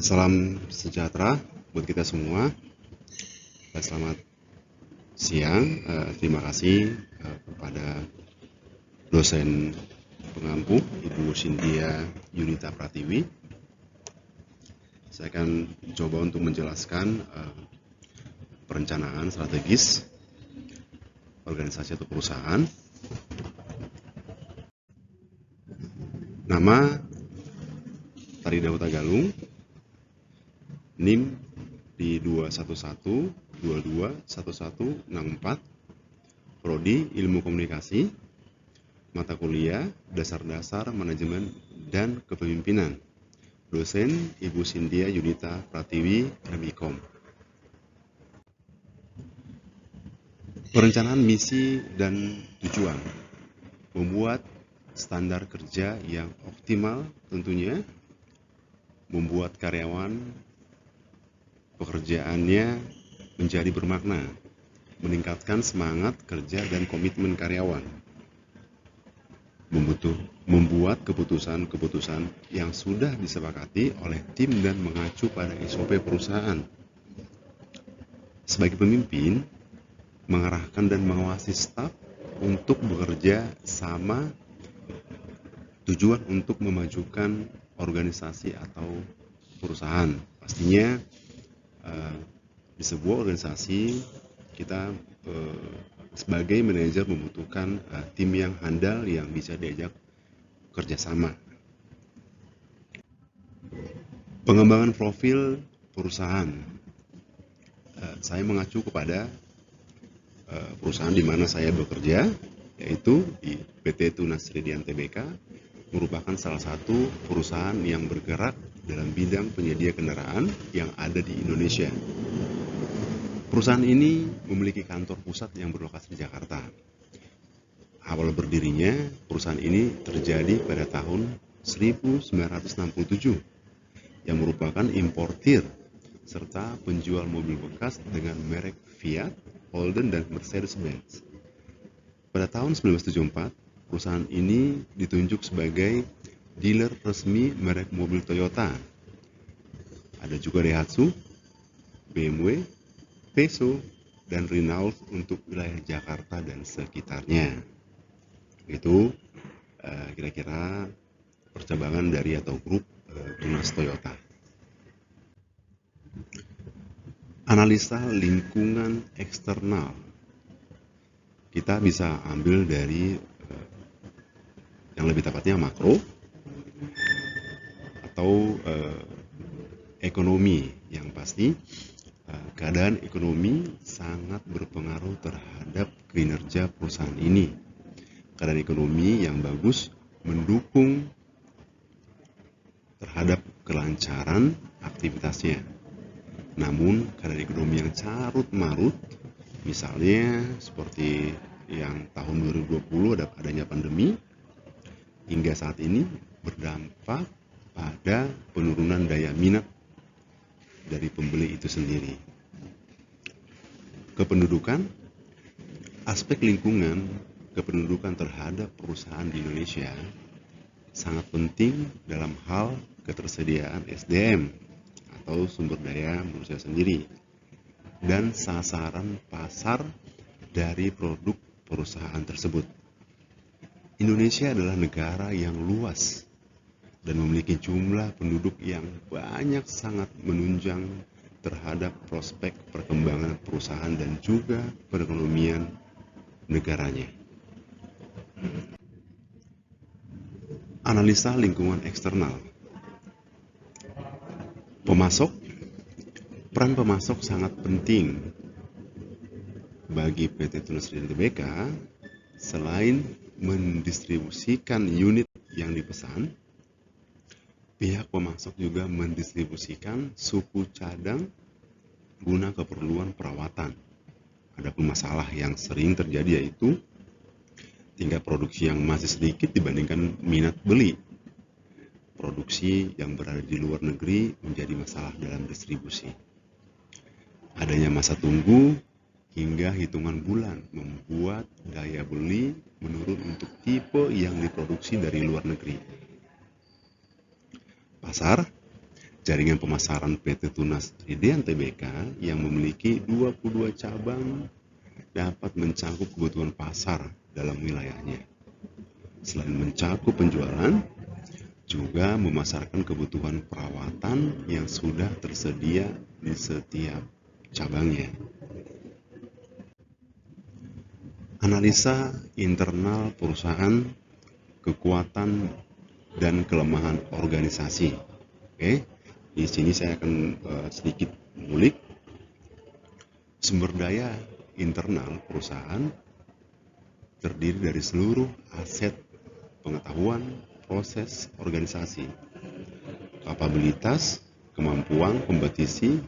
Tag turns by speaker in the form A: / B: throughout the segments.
A: Salam sejahtera buat kita semua. Selamat siang. Terima kasih kepada dosen pengampu Ibu Cynthia Yunita Pratiwi. Saya akan coba untuk menjelaskan perencanaan strategis organisasi atau perusahaan. Nama Tarida Huta Galung, NIM di 211221164, Prodi Ilmu Komunikasi, mata kuliah Dasar-Dasar Manajemen dan Kepemimpinan, dosen Ibu Cynthia Yunita Pratiwi, MIKOM. Perencanaan misi dan tujuan, membuat standar kerja yang optimal tentunya, membuat karyawan pekerjaannya menjadi bermakna, meningkatkan semangat kerja dan komitmen karyawan, membuat keputusan-keputusan yang sudah disepakati oleh tim dan mengacu pada SOP perusahaan. Sebagai pemimpin, mengarahkan dan mengawasi staf untuk bekerja sama, tujuan untuk memajukan organisasi atau perusahaan. Pastinya di sebuah organisasi kita sebagai manajer membutuhkan tim yang handal yang bisa diajak kerjasama. Pengembangan profil perusahaan, saya mengacu kepada perusahaan di mana saya bekerja, yaitu di PT Tunas Ridian Tbk, merupakan salah satu perusahaan yang bergerak dalam bidang penyedia kendaraan yang ada di Indonesia. Perusahaan ini memiliki kantor pusat yang berlokasi di Jakarta. Awal berdirinya perusahaan ini terjadi pada tahun 1967 yang merupakan importir serta penjual mobil bekas dengan merek Fiat, Holden, dan Mercedes-Benz. Pada tahun 1974, perusahaan ini ditunjuk sebagai dealer resmi merek mobil Toyota. Ada juga Daihatsu, BMW, Peso, dan Renault untuk wilayah Jakarta dan sekitarnya. Itu kira-kira percabangan dari atau grup Tunas Toyota. Analisa lingkungan eksternal, kita bisa ambil dari yang lebih tepatnya makro atau ekonomi. Yang pasti keadaan ekonomi sangat berpengaruh terhadap kinerja perusahaan ini. Keadaan ekonomi yang bagus mendukung terhadap kelancaran aktivitasnya. Namun keadaan ekonomi yang carut marut, misalnya seperti yang tahun 2020 adanya pandemi, hingga saat ini berdampak pada penurunan daya minat dari pembeli itu sendiri. Kependudukan, aspek lingkungan kependudukan terhadap perusahaan di Indonesia sangat penting dalam hal ketersediaan SDM atau sumber daya manusia sendiri dan sasaran pasar dari produk perusahaan tersebut. Indonesia adalah negara yang luas dan memiliki jumlah penduduk yang banyak, sangat menunjang terhadap prospek perkembangan perusahaan dan juga perekonomian negaranya. Analisa lingkungan eksternal. Pemasok, peran pemasok sangat penting bagi PT Tunas Ridian Tbk. Selain mendistribusikan unit yang dipesan, pihak pemasok juga mendistribusikan suku cadang guna keperluan perawatan. Adapun masalah yang sering terjadi yaitu tingkat produksi yang masih sedikit dibandingkan minat beli. Produksi yang berada di luar negeri menjadi masalah dalam distribusi. Adanya masa tunggu hingga hitungan bulan membuat daya beli menurun untuk tipe yang diproduksi dari luar negeri. Pasar, Jaringan pemasaran PT Tunas Ridean Tbk yang memiliki 22 cabang dapat mencakup kebutuhan pasar dalam wilayahnya. Selain mencakup penjualan, juga memasarkan kebutuhan perawatan yang sudah tersedia di setiap cabangnya. Analisa internal perusahaan, kekuatan dan kelemahan organisasi. Oke, di sini saya akan sedikit mengulik sumber daya internal perusahaan terdiri dari seluruh aset pengetahuan, proses organisasi, kapabilitas, kemampuan kompetisi,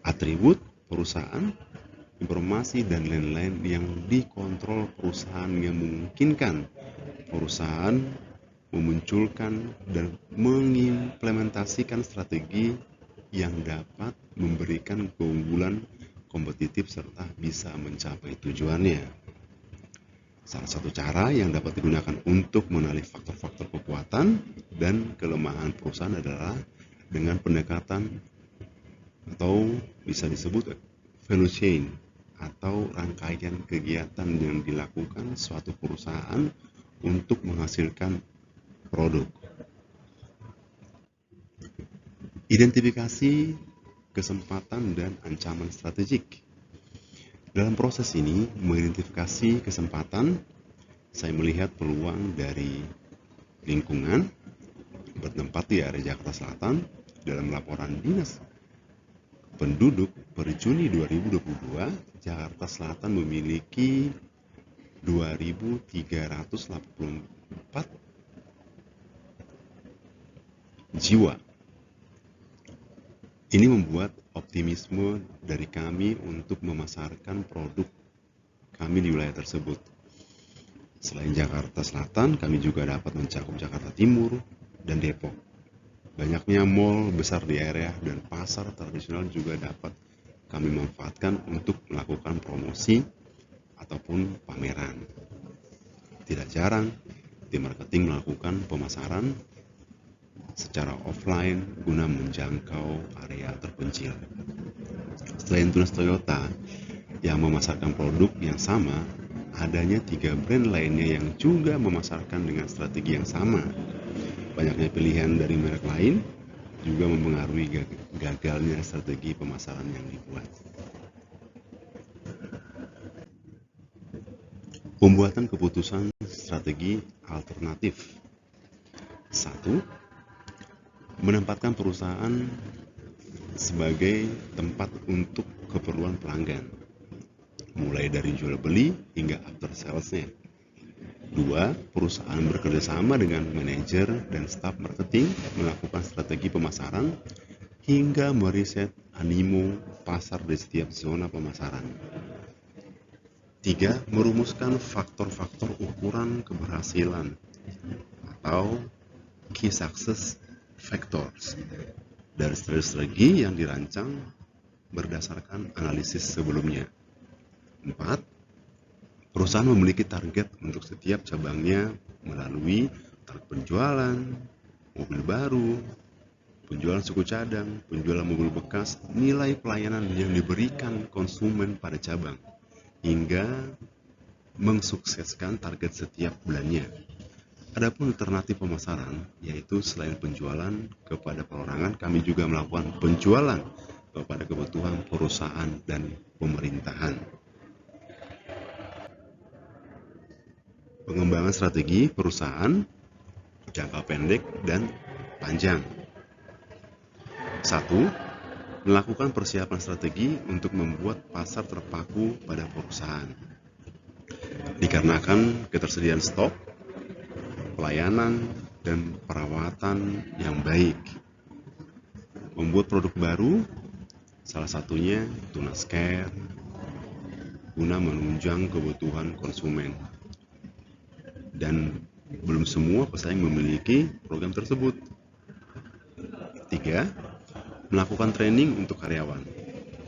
A: atribut perusahaan, informasi dan lain-lain yang dikontrol perusahaan yang memungkinkan perusahaan memunculkan dan mengimplementasikan strategi yang dapat memberikan keunggulan kompetitif serta bisa mencapai tujuannya. Salah satu cara yang dapat digunakan untuk mengenali faktor-faktor kekuatan dan kelemahan perusahaan adalah dengan pendekatan atau bisa disebut value chain atau rangkaian kegiatan yang dilakukan suatu perusahaan untuk menghasilkan produk. Identifikasi kesempatan dan ancaman strategik. Dalam proses ini, mengidentifikasi kesempatan, saya melihat peluang dari lingkungan bertempat di area Jakarta Selatan dalam laporan Dinas Penduduk per Juni 2022, Jakarta Selatan memiliki 2.384 jiwa. Ini membuat optimisme dari kami untuk memasarkan produk kami di wilayah tersebut. Selain Jakarta Selatan, kami juga dapat mencakup Jakarta Timur dan Depok. Banyaknya mal besar di area dan pasar tradisional juga dapat kami manfaatkan untuk melakukan promosi ataupun pameran. Tidak jarang, tim marketing melakukan pemasaran secara offline guna menjangkau area terpencil. Selain Tunas Toyota yang memasarkan produk yang sama, adanya 3 brand lainnya yang juga memasarkan dengan strategi yang sama. Banyaknya pilihan dari merek lain juga mempengaruhi gagalnya strategi pemasaran yang dibuat. Pembuatan keputusan strategi alternatif. 1. Menempatkan perusahaan sebagai tempat untuk keperluan pelanggan, mulai dari jual beli hingga after sales-nya. 2. Perusahaan bekerjasama dengan manajer dan staf marketing melakukan strategi pemasaran hingga meriset animo pasar di setiap zona pemasaran. 3. Merumuskan faktor-faktor ukuran keberhasilan atau key success factors dari strategi yang dirancang berdasarkan analisis sebelumnya. 4. Perusahaan memiliki target untuk setiap cabangnya melalui target penjualan, mobil baru, penjualan suku cadang, penjualan mobil bekas, nilai pelayanan yang diberikan konsumen pada cabang, hingga mensukseskan target setiap bulannya. Adapun alternatif pemasaran, yaitu selain penjualan kepada perorangan, kami juga melakukan penjualan kepada kebutuhan perusahaan dan pemerintahan. Pengembangan strategi perusahaan jangka pendek dan panjang. 1. Melakukan persiapan strategi untuk membuat pasar terpaku pada perusahaan. Dikarenakan ketersediaan stok, pelayanan, dan perawatan yang baik. Membuat produk baru, salah satunya Tunas Care, guna menunjang kebutuhan konsumen. Dan belum semua pesaing memiliki program tersebut. 3. Melakukan training untuk karyawan.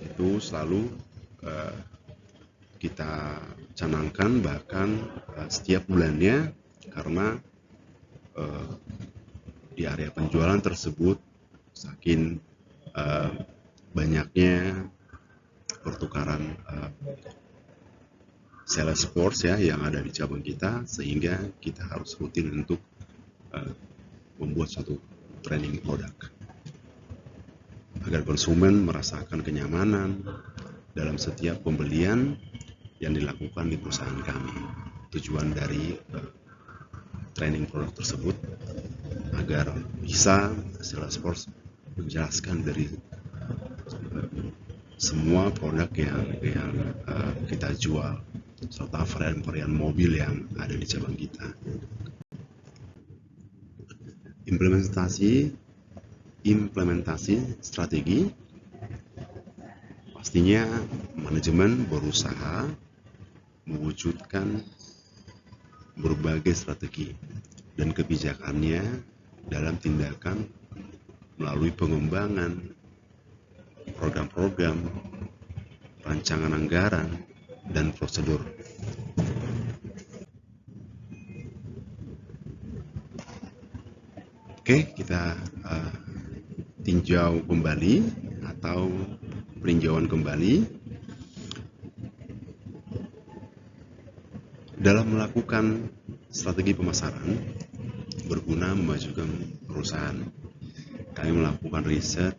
A: Itu selalu kita canangkan bahkan setiap bulannya, karena di area penjualan tersebut saking banyaknya pertukaran sales force ya yang ada di cabang kita, sehingga kita harus rutin untuk membuat suatu training produk agar konsumen merasakan kenyamanan dalam setiap pembelian yang dilakukan di perusahaan kami. Tujuan dari training produk tersebut agar bisa sales force menjelaskan dari semua produk yang kita jual serta varian-varian mobil yang ada di cabang kita. Implementasi strategi, pastinya manajemen berusaha mewujudkan berbagai strategi dan kebijakannya dalam tindakan melalui pengembangan program-program, rancangan anggaran, dan prosedur. Oke, kita tinjau kembali atau peninjauan kembali. Dalam melakukan strategi pemasaran berguna memajukan perusahaan. Kami melakukan riset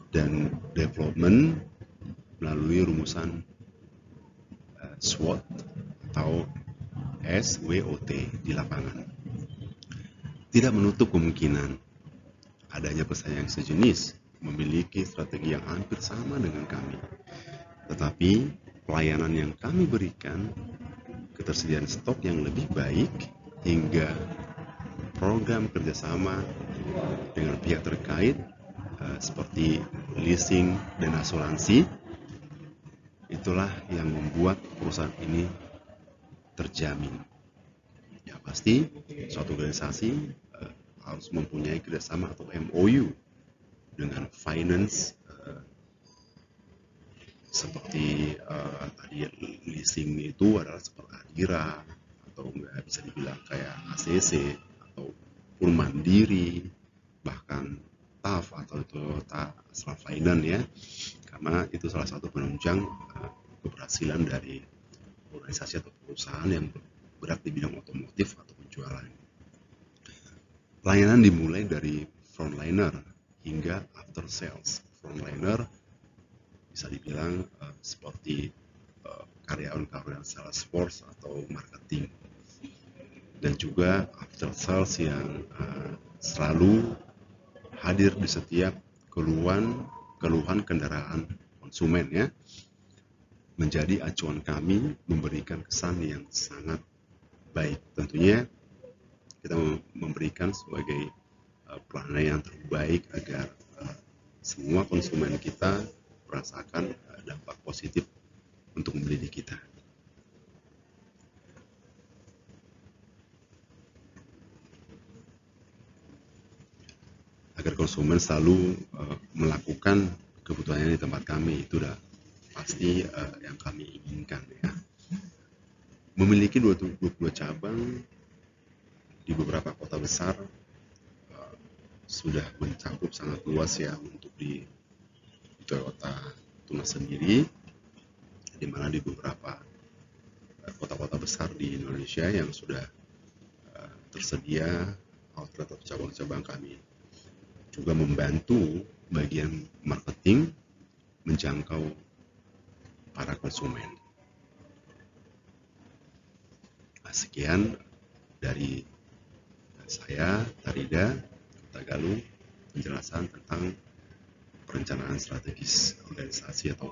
A: dan development melalui rumusan SWOT atau SWOT di lapangan. Tidak menutup kemungkinan adanya pesaing sejenis memiliki strategi yang hampir sama dengan kami. Tetapi pelayanan yang kami berikan, ketersediaan stok yang lebih baik, hingga program kerjasama dengan pihak terkait seperti leasing dan asuransi, itulah yang membuat perusahaan ini terjamin. Ya pasti suatu organisasi harus mempunyai kerjasama atau MOU dengan finance seperti tadi leasing itu adalah seperti Adira atau bisa dibilang kayak ACC ataupun Mandiri, bahkan TAF atau Toyota Astra Finance ya, karena itu salah satu penunjang keberhasilan dari organisasi atau perusahaan yang bergerak di bidang otomotif atau penjualan. Pelayanan dimulai dari frontliner hingga after sales. Frontliner bisa dibilang seperti karyawan-karyawan sales force atau marketing, dan juga after sales yang selalu hadir di setiap keluhan kendaraan konsumen ya, menjadi acuan kami memberikan kesan yang sangat baik. Tentunya kita memberikan sebagai pelayanan yang terbaik agar semua konsumen kita merasakan dampak positif untuk membeli di kita. Agar konsumen selalu melakukan kebutuhannya di tempat kami, itu udah pasti yang kami inginkan ya. Memiliki 22 cabang di beberapa kota besar sudah mencakup sangat luas ya untuk di Toyota Tunas sendiri, di mana di beberapa kota-kota besar di Indonesia yang sudah tersedia outlet atau cabang-cabang kami. Juga membantu bagian marketing menjangkau para konsumen. Sekian dari saya, Tarida Tagalu, penjelasan tentang perencanaan strategis organisasi atau